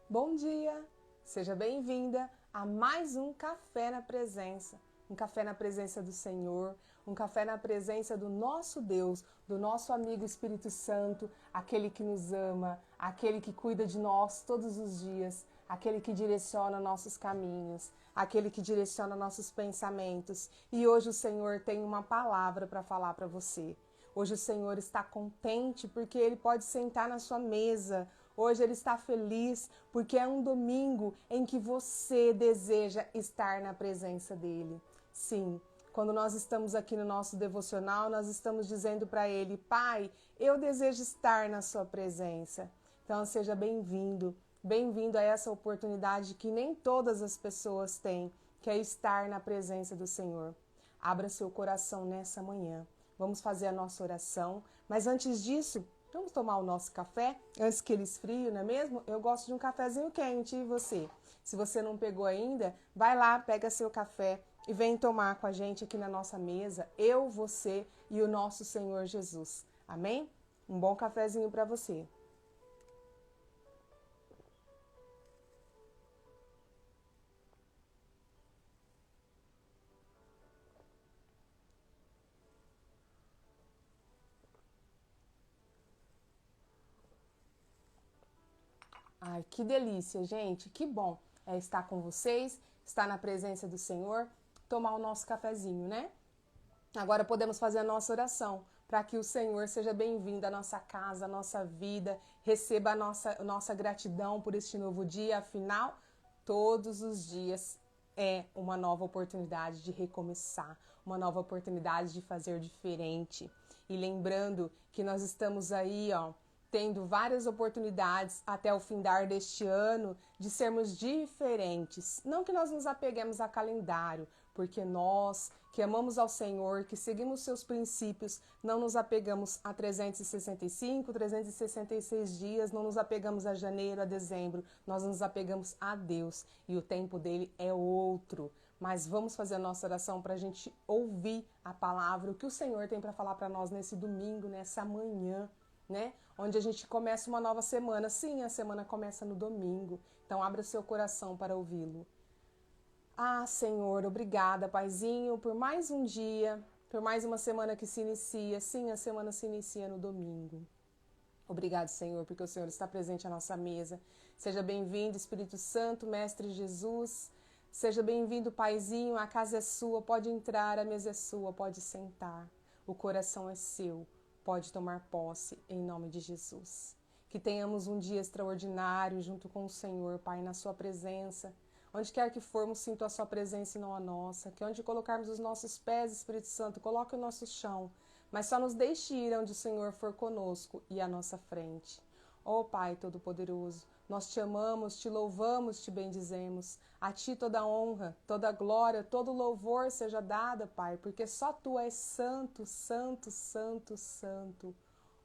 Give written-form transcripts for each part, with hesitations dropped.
Bom dia! Seja bem-vinda a mais um Café na Presença. Um café na presença do Senhor, um café na presença do nosso Deus, do nosso amigo Espírito Santo, aquele que nos ama, aquele que cuida de nós todos os dias, aquele que direciona nossos caminhos, aquele que direciona nossos pensamentos. E hoje o Senhor tem uma palavra para falar para você. Hoje o Senhor está contente porque Ele pode sentar na sua mesa. Hoje Ele está feliz porque é um domingo em que você deseja estar na presença dEle. Sim, quando nós estamos aqui no nosso devocional, nós estamos dizendo para Ele: Pai, eu desejo estar na sua presença. Então seja bem-vindo, bem-vindo a essa oportunidade que nem todas as pessoas têm, que é estar na presença do Senhor. Abra seu coração nessa manhã. Vamos fazer a nossa oração, mas antes disso, vamos tomar o nosso café, antes que ele esfrie, não é mesmo? Eu gosto de um cafezinho quente, e você? Se você não pegou ainda, vai lá, pega seu café e vem tomar com a gente aqui na nossa mesa, eu, você e o nosso Senhor Jesus. Amém? Um bom cafezinho para você. Ai, que delícia, gente, que bom é estar com vocês, estar na presença do Senhor, tomar o nosso cafezinho, né? Agora podemos fazer a nossa oração para que o Senhor seja bem-vindo à nossa casa, à nossa vida, receba a nossa gratidão por este novo dia. Afinal, todos os dias é uma nova oportunidade de recomeçar, uma nova oportunidade de fazer diferente. E lembrando que nós estamos aí, ó, tendo várias oportunidades até o findar deste ano de sermos diferentes. Não que nós nos apeguemos a calendário, porque nós que amamos ao Senhor, que seguimos seus princípios, não nos apegamos a 365, 366 dias, não nos apegamos a janeiro, a dezembro, nós nos apegamos a Deus e o tempo dele é outro. Mas vamos fazer a nossa oração para a gente ouvir a palavra, o que o Senhor tem para falar para nós nesse domingo, nessa manhã, né? Onde a gente começa uma nova semana. Sim, a semana começa no domingo. Então abra seu coração para ouvi-lo. Ah, Senhor, obrigada, Paizinho, por mais um dia, por mais uma semana que se inicia. Sim, a semana se inicia no domingo. Obrigado, Senhor, porque o Senhor está presente à nossa mesa. Seja bem-vindo, Espírito Santo, Mestre Jesus. Seja bem-vindo, Paizinho, a casa é sua, pode entrar, a mesa é sua, pode sentar. O coração é seu, pode tomar posse, em nome de Jesus. Que tenhamos um dia extraordinário junto com o Senhor, Pai, na sua presença. Onde quer que formos, sinto a sua presença e não a nossa. Que onde colocarmos os nossos pés, Espírito Santo, coloque o nosso chão. Mas só nos deixe ir onde o Senhor for conosco e à nossa frente. Ó Pai Todo-Poderoso, nós te amamos, te louvamos, te bendizemos. A ti toda honra, toda glória, todo louvor seja dada, Pai, porque só tu és santo, santo, santo, santo.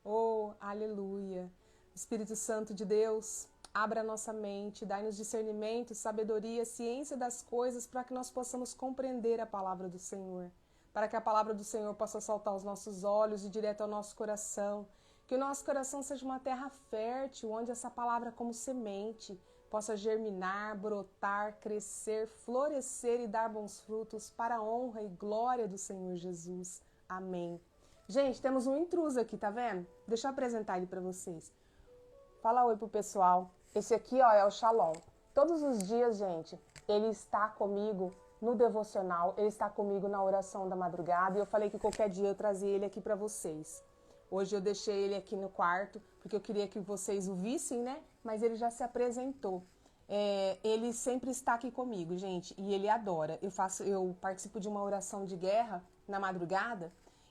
Oh, aleluia. Espírito Santo de Deus, abra a nossa mente, dai-nos discernimento, sabedoria, ciência das coisas para que nós possamos compreender a palavra do Senhor. Para que a palavra do Senhor possa saltar aos nossos olhos e direto ao nosso coração. Que o nosso coração seja uma terra fértil, onde essa palavra como semente possa germinar, brotar, crescer, florescer e dar bons frutos para a honra e glória do Senhor Jesus. Amém. Gente, temos um intruso aqui, tá vendo? Deixa eu apresentar ele para vocês. Fala oi pro pessoal. Esse aqui, ó, é o Shalom. Todos os dias, gente, ele está comigo no devocional, ele está comigo na oração da madrugada e eu falei que qualquer dia eu trazia ele aqui para vocês. Hoje eu deixei ele aqui no quarto porque eu queria que vocês o vissem, né? Mas ele já se apresentou. Ele sempre está aqui comigo, gente, e ele adora. Eu participo de uma oração de guerra na madrugada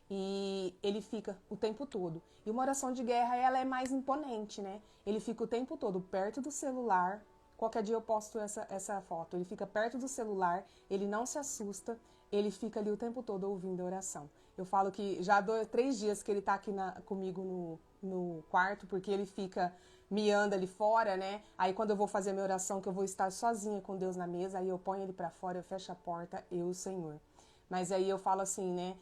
e ele fica o tempo todo. E uma oração de guerra, ela é mais imponente, né? Ele fica o tempo todo perto do celular. Qualquer dia eu posto essa foto. Ele fica perto do celular, ele não se assusta, ele fica ali o tempo todo ouvindo a oração. Eu falo que já há 3 dias que ele tá aqui comigo no quarto, porque ele fica miando ali fora, né? Aí quando eu vou fazer a minha oração, que eu vou estar sozinha com Deus na mesa, aí eu ponho ele para fora, eu fecho a porta, eu, o Senhor. Mas aí eu falo assim, né?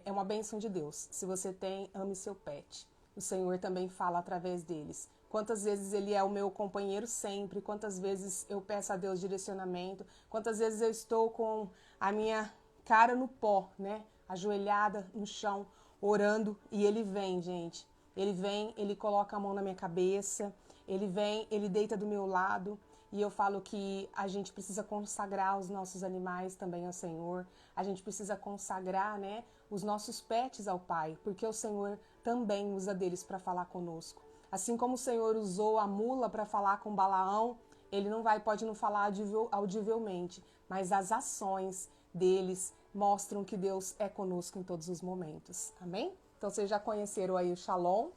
É uma bênção de Deus. Se você tem, ame seu pet. O Senhor também fala através deles. quantas vezes Ele é o meu companheiro sempre, quantas vezes eu peço a Deus direcionamento, quantas vezes eu estou com a minha cara no pó, né? Ajoelhada no chão, orando, e Ele vem, gente. Ele vem, Ele coloca a mão na minha cabeça, Ele vem, Ele deita do meu lado, e eu falo que a gente precisa consagrar os nossos animais também ao Senhor, a gente precisa consagrar, né, os nossos pets ao Pai, porque o Senhor também usa deles para falar conosco. Assim como o Senhor usou a mula para falar com Balaão, Ele pode não falar audivelmente, mas as ações deles mostram que Deus é conosco em todos os momentos. Amém? Então vocês já conheceram aí o Shalom.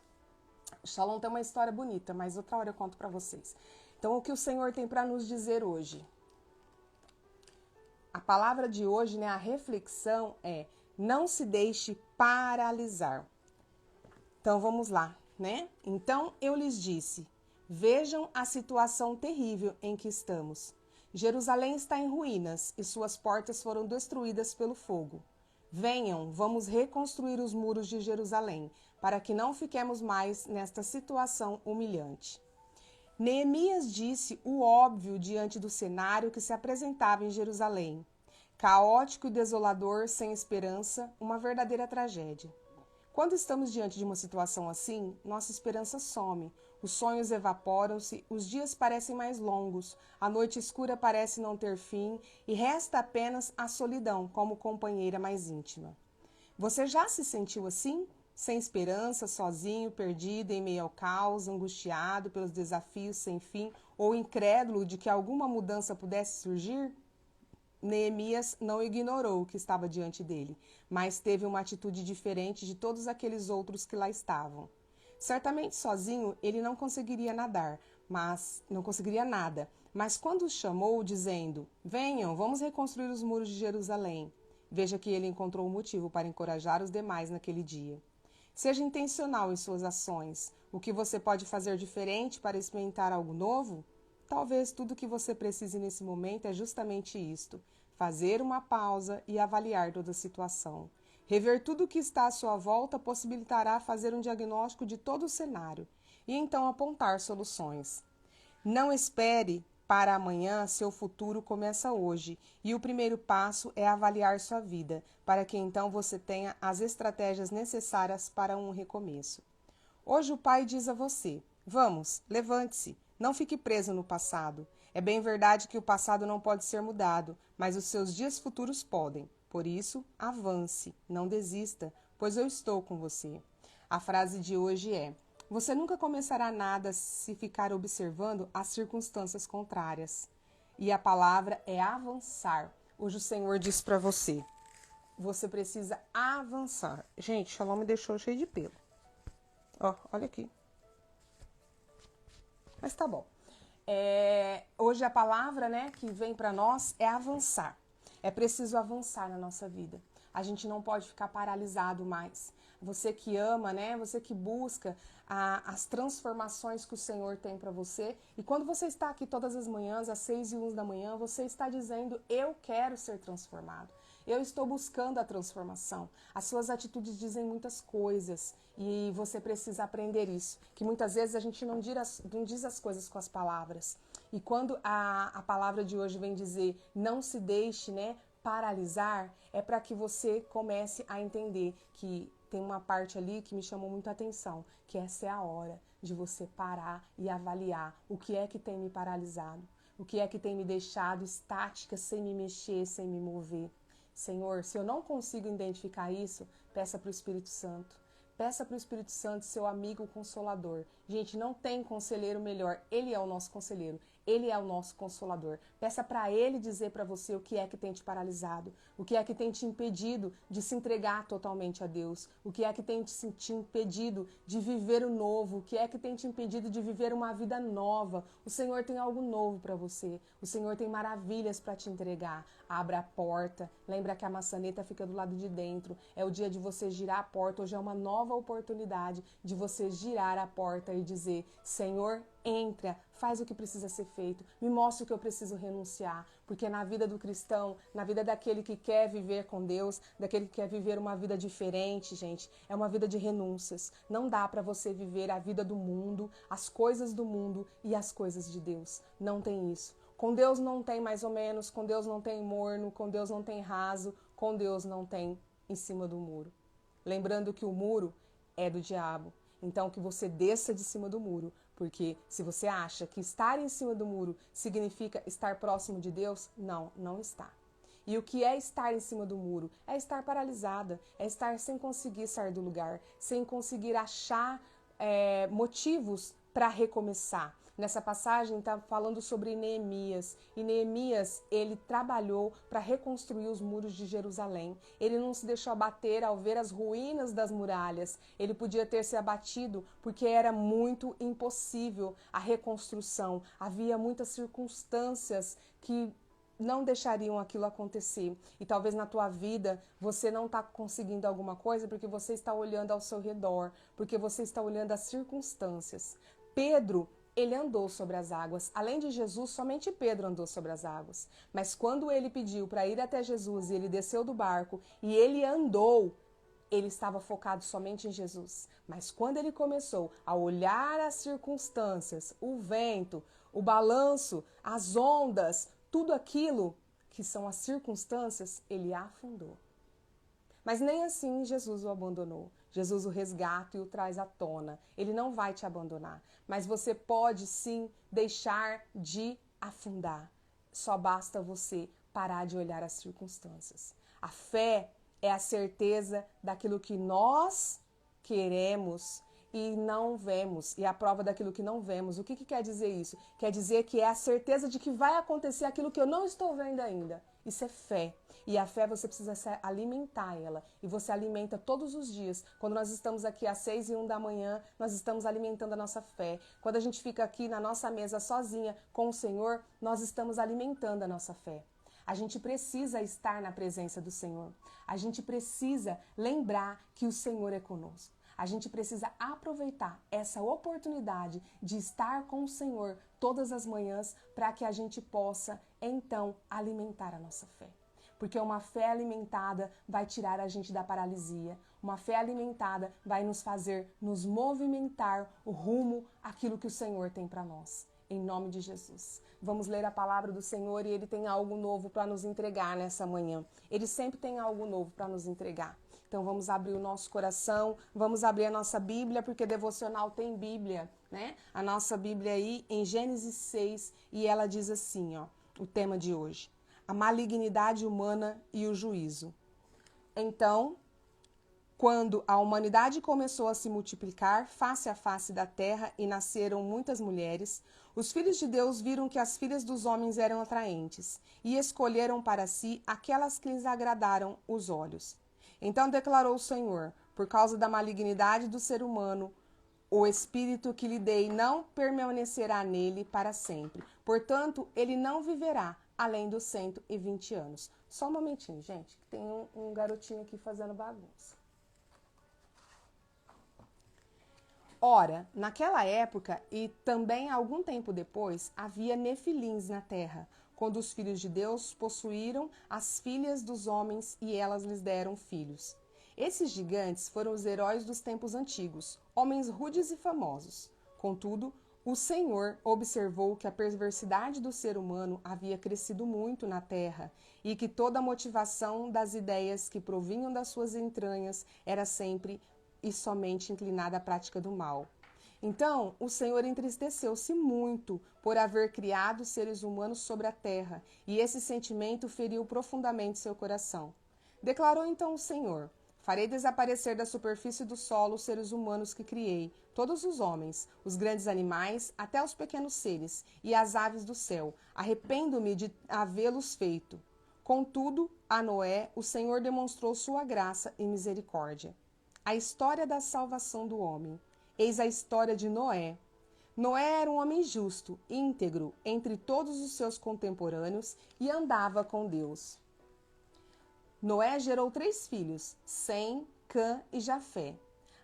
O Shalom tem uma história bonita, mas outra hora eu conto para vocês. Então o que o Senhor tem para nos dizer hoje? A palavra de hoje, né, a reflexão é: não se deixe paralisar. Então vamos lá, né? Então eu lhes disse: vejam a situação terrível em que estamos. Jerusalém está em ruínas e suas portas foram destruídas pelo fogo. Venham, vamos reconstruir os muros de Jerusalém, para que não fiquemos mais nesta situação humilhante. Neemias disse o óbvio diante do cenário que se apresentava em Jerusalém. Caótico e desolador, sem esperança, uma verdadeira tragédia. Quando estamos diante de uma situação assim, nossa esperança some, os sonhos evaporam-se, os dias parecem mais longos, a noite escura parece não ter fim e resta apenas a solidão como companheira mais íntima. Você já se sentiu assim? Sem esperança, sozinho, perdido em meio ao caos, angustiado pelos desafios sem fim ou incrédulo de que alguma mudança pudesse surgir? Neemias não ignorou o que estava diante dele, mas teve uma atitude diferente de todos aqueles outros que lá estavam. Certamente sozinho ele não conseguiria nada, mas quando os chamou, dizendo: venham, vamos reconstruir os muros de Jerusalém, veja que ele encontrou um motivo para encorajar os demais naquele dia. Seja intencional em suas ações. O que você pode fazer diferente para experimentar algo novo? Talvez tudo o que você precise nesse momento é justamente isto: fazer uma pausa e avaliar toda a situação. Rever tudo o que está à sua volta possibilitará fazer um diagnóstico de todo o cenário e então apontar soluções. Não espere para amanhã, seu futuro começa hoje, e o primeiro passo é avaliar sua vida, para que então você tenha as estratégias necessárias para um recomeço. Hoje o Pai diz a você: vamos, levante-se, não fique preso no passado. É bem verdade que o passado não pode ser mudado, mas os seus dias futuros podem. Por isso, avance, não desista, pois eu estou com você. A frase de hoje é: você nunca começará nada se ficar observando as circunstâncias contrárias. E a palavra é avançar. Hoje o Senhor diz para você: você precisa avançar. Gente, Shalom me deixou cheio de pelo. Ó, olha aqui. Mas tá bom. Hoje a palavra, né, que vem para nós é avançar. É preciso avançar na nossa vida. A gente não pode ficar paralisado mais. Você que ama, né? Você que busca as transformações que o Senhor tem para você. E quando você está aqui todas as manhãs, às 6h01 da manhã, você está dizendo: eu quero ser transformado. Eu estou buscando a transformação. As suas atitudes dizem muitas coisas e você precisa aprender isso. Que muitas vezes a gente não diz as coisas com as palavras. E quando a palavra de hoje vem dizer: não se deixe, né, paralisar, é para que você comece a entender que tem uma parte ali que me chamou muita atenção, que essa é a hora de você parar e avaliar o que é que tem me paralisado, o que é que tem me deixado estática, sem me mexer, sem me mover. Senhor, se eu não consigo identificar isso, peça para o Espírito Santo. Peça para o Espírito Santo, seu amigo consolador. Gente, não tem conselheiro melhor. Ele é o nosso conselheiro. Ele é o nosso consolador. Peça para Ele dizer para você o que é que tem te paralisado, o que é que tem te impedido de se entregar totalmente a Deus, o que é que tem te impedido de viver o novo, o que é que tem te impedido de viver uma vida nova. O Senhor tem algo novo para você. O Senhor tem maravilhas para te entregar. Abra a porta. Lembra que a maçaneta fica do lado de dentro. É o dia de você girar a porta. Hoje é uma nova oportunidade de você girar a porta e dizer: Senhor, entra, faz o que precisa ser feito, me mostra o que eu preciso renunciar, porque na vida do cristão, na vida daquele que quer viver com Deus, daquele que quer viver uma vida diferente, gente, é uma vida de renúncias. Não dá para você viver a vida do mundo, as coisas do mundo e as coisas de Deus. Não tem isso. Com Deus não tem mais ou menos, com Deus não tem morno, com Deus não tem raso, com Deus não tem em cima do muro. Lembrando que o muro é do diabo. Então, que você desça de cima do muro, porque se você acha que estar em cima do muro significa estar próximo de Deus, não, não está. E o que é estar em cima do muro? É estar paralisada, é estar sem conseguir sair do lugar, sem conseguir achar motivos para recomeçar. Nessa passagem está falando sobre Neemias. E Neemias, ele trabalhou para reconstruir os muros de Jerusalém. Ele não se deixou abater ao ver as ruínas das muralhas. Ele podia ter se abatido porque era muito impossível a reconstrução. Havia muitas circunstâncias que não deixariam aquilo acontecer. E talvez na tua vida você não está conseguindo alguma coisa porque você está olhando ao seu redor, porque você está olhando as circunstâncias. Pedro, ele andou sobre as águas. Além de Jesus, somente Pedro andou sobre as águas. Mas quando ele pediu para ir até Jesus e ele desceu do barco e ele andou, ele estava focado somente em Jesus. Mas quando ele começou a olhar as circunstâncias, o vento, o balanço, as ondas, tudo aquilo que são as circunstâncias, ele afundou. Mas nem assim Jesus o abandonou. Jesus o resgata e o traz à tona. Ele não vai te abandonar. Mas você pode sim deixar de afundar. Só basta você parar de olhar as circunstâncias. A fé é a certeza daquilo que nós queremos e não vemos, e a prova daquilo que não vemos. O que quer dizer isso? Quer dizer que é a certeza de que vai acontecer aquilo que eu não estou vendo ainda. Isso é fé. E a fé você precisa alimentar ela. E você alimenta todos os dias. Quando nós estamos aqui às 6:01 da manhã, nós estamos alimentando a nossa fé. Quando a gente fica aqui na nossa mesa sozinha com o Senhor, nós estamos alimentando a nossa fé. A gente precisa estar na presença do Senhor. A gente precisa lembrar que o Senhor é conosco. A gente precisa aproveitar essa oportunidade de estar com o Senhor todas as manhãs para que a gente possa, então, alimentar a nossa fé. Porque uma fé alimentada vai tirar a gente da paralisia. Uma fé alimentada vai nos fazer nos movimentar o rumo àquilo que o Senhor tem para nós. Em nome de Jesus. Vamos ler a palavra do Senhor e Ele tem algo novo para nos entregar nessa manhã. Ele sempre tem algo novo para nos entregar. Então vamos abrir o nosso coração, vamos abrir a nossa Bíblia, porque devocional tem Bíblia, né? A nossa Bíblia aí em Gênesis 6 e ela diz assim, ó, o tema de hoje: a malignidade humana e o juízo. Então, quando a humanidade começou a se multiplicar face a face da terra e nasceram muitas mulheres, os filhos de Deus viram que as filhas dos homens eram atraentes e escolheram para si aquelas que lhes agradaram os olhos. Então declarou o Senhor: por causa da malignidade do ser humano, o espírito que lhe dei não permanecerá nele para sempre. Portanto, ele não viverá além dos 120 anos. Só um momentinho, gente, que tem um garotinho aqui fazendo bagunça. Ora, naquela época e também algum tempo depois, havia nefilins na terra, quando os filhos de Deus possuíram as filhas dos homens e elas lhes deram filhos. Esses gigantes foram os heróis dos tempos antigos, homens rudes e famosos. Contudo, o Senhor observou que a perversidade do ser humano havia crescido muito na terra e que toda a motivação das ideias que provinham das suas entranhas era sempre e somente inclinada à prática do mal. Então, o Senhor entristeceu-se muito por haver criado seres humanos sobre a terra, e esse sentimento feriu profundamente seu coração. Declarou então o Senhor: farei desaparecer da superfície do solo os seres humanos que criei, todos os homens, os grandes animais, até os pequenos seres, e as aves do céu. Arrependo-me de havê-los feito. Contudo, a Noé, o Senhor demonstrou sua graça e misericórdia. A história da salvação do homem. Eis a história de Noé. Noé era um homem justo, íntegro, entre todos os seus contemporâneos e andava com Deus. Noé gerou 3 filhos, Sem, Cã e Jafé.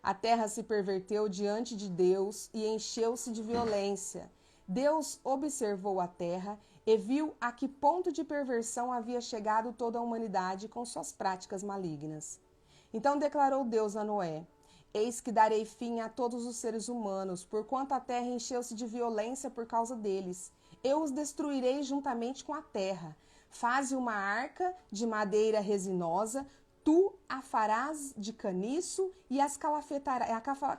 A terra se perverteu diante de Deus e encheu-se de violência. Deus observou a terra e viu a que ponto de perversão havia chegado toda a humanidade com suas práticas malignas. Então declarou Deus a Noé: Eis que darei fim a todos os seres humanos, porquanto a terra encheu-se de violência por causa deles. Eu os destruirei juntamente com a terra. Faze uma arca de madeira resinosa, tu a farás de caniço e a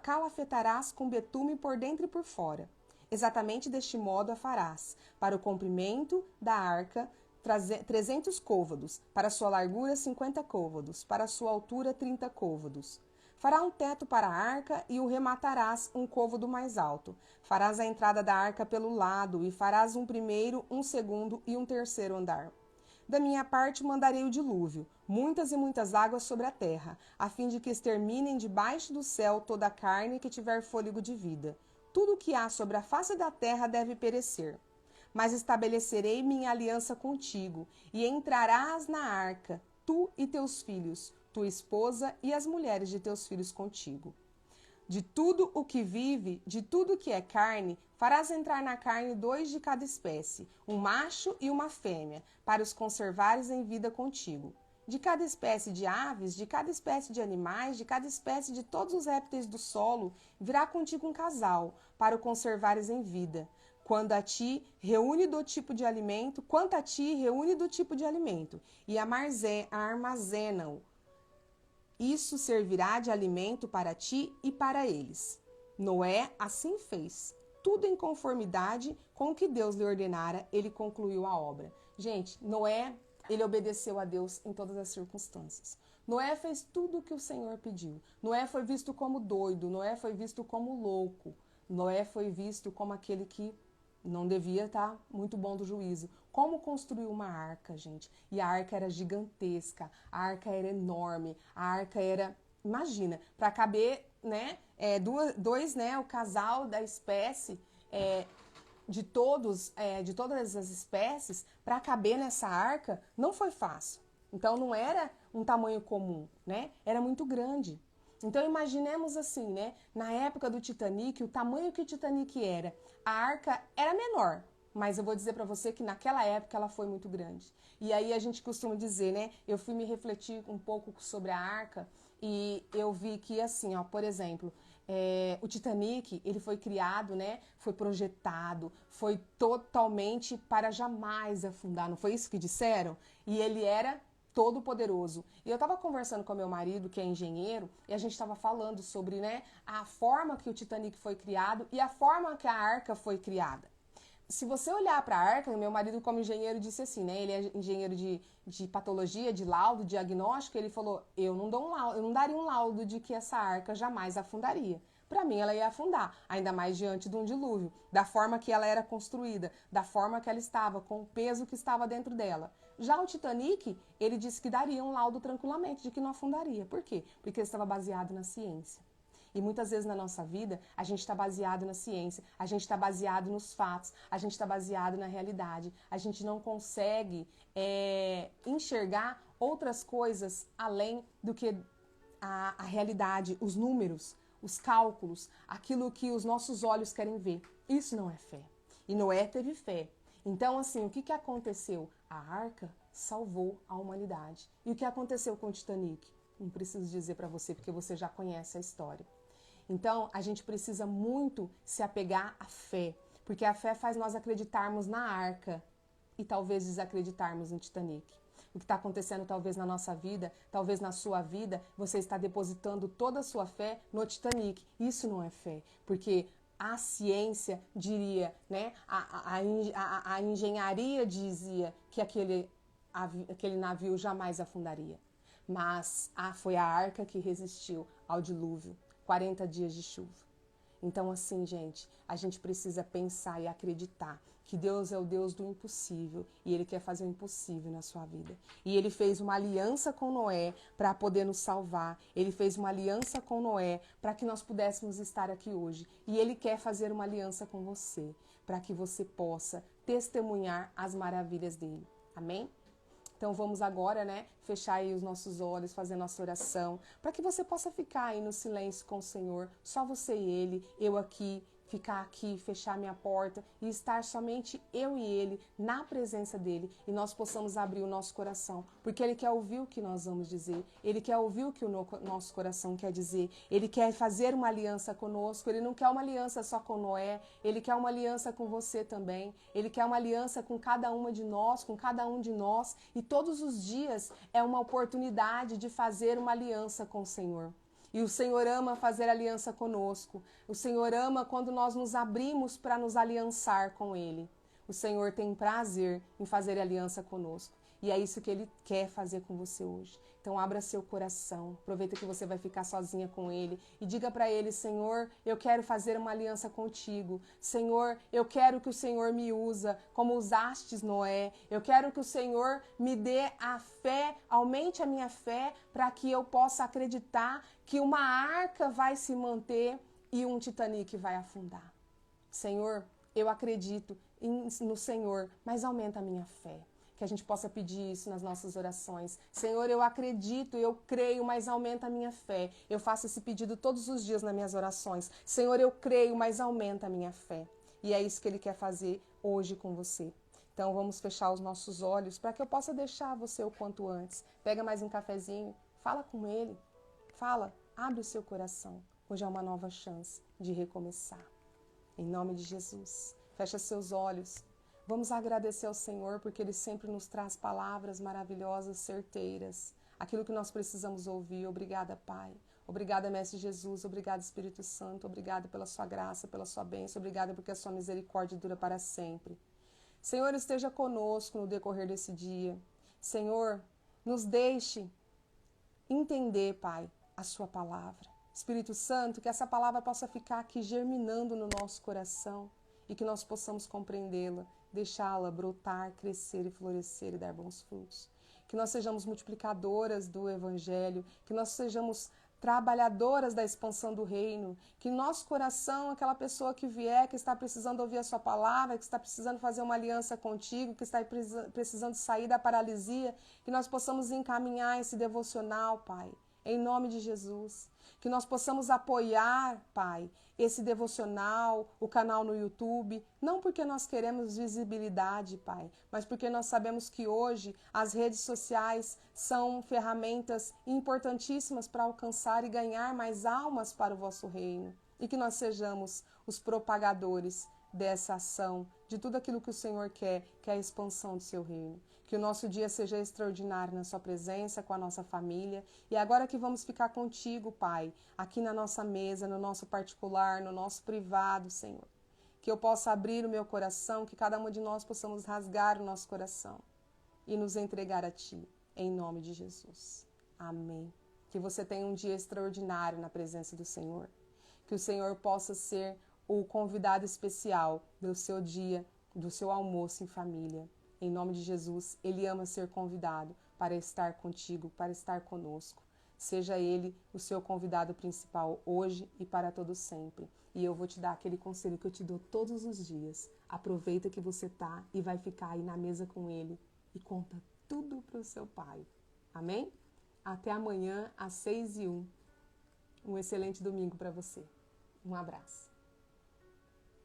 calafetarás com betume por dentro e por fora. Exatamente deste modo a farás. Para o comprimento da arca, 300 côvados, para sua largura 50 côvados, para sua altura 30 côvados. Fará um teto para a arca e o rematarás um côvado mais alto. Farás a entrada da arca pelo lado e farás um primeiro, um segundo e um terceiro andar. Da minha parte mandarei o dilúvio, muitas e muitas águas sobre a terra, a fim de que exterminem debaixo do céu toda a carne que tiver fôlego de vida. Tudo o que há sobre a face da terra deve perecer. Mas estabelecerei minha aliança contigo, e entrarás na arca, tu e teus filhos, tua esposa e as mulheres de teus filhos contigo. De tudo o que vive, de tudo o que é carne, farás entrar na carne 2 de cada espécie, um macho e uma fêmea, para os conservares em vida contigo. De cada espécie de aves, de cada espécie de animais, de cada espécie de todos os répteis do solo, virá contigo um casal, para o conservares em vida. Quanto a ti, reúne do tipo de alimento, e armazena-o. Isso servirá de alimento para ti e para eles. Noé assim fez. Tudo em conformidade com o que Deus lhe ordenara, ele concluiu a obra. Gente, Noé, ele obedeceu a Deus em todas as circunstâncias. Noé fez tudo o que o Senhor pediu. Noé foi visto como doido, Noé foi visto como louco. Noé foi visto como aquele que não devia estar muito bom do juízo. Como construir uma arca, gente? E a arca era gigantesca, a arca era enorme, a arca era, imagina, para caber, né, dois, né, o casal da espécie, de todas as espécies, para caber nessa arca, não foi fácil. Então não era um tamanho comum, né? Era muito grande. Então imaginemos assim, né? Na época do Titanic, o tamanho que o Titanic era, a arca era menor, mas eu vou dizer para você que naquela época ela foi muito grande. E aí a gente costuma dizer, né? Eu fui me refletir um pouco sobre a arca e eu vi que assim, ó, por exemplo, o Titanic, ele foi criado, né? Foi projetado, foi totalmente para jamais afundar. Não foi isso que disseram? E ele era todo poderoso. E eu estava conversando com meu marido, que é engenheiro, e a gente estava falando sobre, né, a forma que o Titanic foi criado e a forma que a arca foi criada. Se você olhar para a arca, meu marido como engenheiro disse assim, né, ele é engenheiro de patologia, de laudo, diagnóstico, ele falou, eu não daria um laudo de que essa arca jamais afundaria. Para mim, ela ia afundar, ainda mais diante de um dilúvio, da forma que ela era construída, da forma que ela estava, com o peso que estava dentro dela. Já o Titanic, ele disse que daria um laudo tranquilamente, de que não afundaria. Por quê? Porque ele estava baseado na ciência. E muitas vezes na nossa vida, a gente está baseado na ciência, a gente está baseado nos fatos, a gente está baseado na realidade. A gente não consegue enxergar outras coisas além do que a realidade, os números, os cálculos, aquilo que os nossos olhos querem ver. Isso não é fé. E Noé teve fé. Então, assim, o que aconteceu? A arca salvou a humanidade. E o que aconteceu com o Titanic? Não preciso dizer para você, porque você já conhece a história. Então, a gente precisa muito se apegar à fé, porque a fé faz nós acreditarmos na arca e talvez desacreditarmos no Titanic. O que está acontecendo talvez na nossa vida, talvez na sua vida, você está depositando toda a sua fé no Titanic. Isso não é fé, porque a ciência diria, né? A engenharia dizia que aquele navio jamais afundaria. Mas foi a arca que resistiu ao dilúvio, 40 dias de chuva. Então, assim, gente, a gente precisa pensar e acreditar que Deus é o Deus do impossível e Ele quer fazer o impossível na sua vida. E Ele fez uma aliança com Noé para poder nos salvar. Ele fez uma aliança com Noé para que nós pudéssemos estar aqui hoje. E Ele quer fazer uma aliança com você para que você possa testemunhar as maravilhas dEle. Amém? Então vamos agora, né, fechar aí os nossos olhos, fazer nossa oração, para que você possa ficar aí no silêncio com o Senhor, só você e Ele, eu aqui, ficar aqui, fechar minha porta e estar somente eu e Ele na presença dEle e nós possamos abrir o nosso coração, porque Ele quer ouvir o que nós vamos dizer, Ele quer ouvir o que o nosso coração quer dizer, Ele quer fazer uma aliança conosco, Ele não quer uma aliança só com Noé, Ele quer uma aliança com você também, Ele quer uma aliança com cada uma de nós, com cada um de nós e todos os dias é uma oportunidade de fazer uma aliança com o Senhor. E o Senhor ama fazer aliança conosco. O Senhor ama quando nós nos abrimos para nos aliançar com Ele. O Senhor tem prazer em fazer aliança conosco. E é isso que Ele quer fazer com você hoje. Então abra seu coração, aproveita que você vai ficar sozinha com Ele e diga para Ele, Senhor, eu quero fazer uma aliança contigo. Senhor, eu quero que o Senhor me usa como usastes Noé. Eu quero que o Senhor me dê a fé, aumente a minha fé para que eu possa acreditar que uma arca vai se manter e um Titanic vai afundar. Senhor, eu acredito no Senhor, mas aumenta a minha fé. Que a gente possa pedir isso nas nossas orações. Senhor, eu acredito, eu creio, mas aumenta a minha fé. Eu faço esse pedido todos os dias nas minhas orações. Senhor, eu creio, mas aumenta a minha fé. E é isso que Ele quer fazer hoje com você. Então vamos fechar os nossos olhos para que eu possa deixar você o quanto antes. Pega mais um cafezinho, fala com Ele. Fala, abre o seu coração. Hoje é uma nova chance de recomeçar. Em nome de Jesus, fecha seus olhos. Vamos agradecer ao Senhor porque Ele sempre nos traz palavras maravilhosas, certeiras. Aquilo que nós precisamos ouvir. Obrigada, Pai. Obrigada, Mestre Jesus. Obrigada, Espírito Santo. Obrigada pela sua graça, pela sua bênção. Obrigada porque a sua misericórdia dura para sempre. Senhor, esteja conosco no decorrer desse dia. Senhor, nos deixe entender, Pai, a sua palavra. Espírito Santo, que essa palavra possa ficar aqui germinando no nosso coração e que nós possamos compreendê-la, deixá-la brotar, crescer e florescer e dar bons frutos. Que nós sejamos multiplicadoras do Evangelho, que nós sejamos trabalhadoras da expansão do reino, que nosso coração, aquela pessoa que vier, que está precisando ouvir a sua palavra, que está precisando fazer uma aliança contigo, que está precisando sair da paralisia, que nós possamos encaminhar esse devocional, Pai, em nome de Jesus. Que nós possamos apoiar, Pai, esse devocional, o canal no YouTube, não porque nós queremos visibilidade, Pai, mas porque nós sabemos que hoje as redes sociais são ferramentas importantíssimas para alcançar e ganhar mais almas para o vosso reino. E que nós sejamos os propagadores dessa ação, de tudo aquilo que o Senhor quer, que é a expansão do seu reino. Que o nosso dia seja extraordinário na sua presença, com a nossa família. E agora que vamos ficar contigo, Pai, aqui na nossa mesa, no nosso particular, no nosso privado, Senhor. Que eu possa abrir o meu coração, que cada um de nós possamos rasgar o nosso coração e nos entregar a Ti, em nome de Jesus. Amém. Que você tenha um dia extraordinário na presença do Senhor. Que o Senhor possa ser o convidado especial do seu dia, do seu almoço em família. Em nome de Jesus, Ele ama ser convidado para estar contigo, para estar conosco. Seja Ele o seu convidado principal hoje e para todo sempre. E eu vou te dar aquele conselho que eu te dou todos os dias. Aproveita que você tá e vai ficar aí na mesa com Ele e conta tudo para o seu Pai. Amém? Até amanhã às 6h01. Um excelente domingo para você. Um abraço.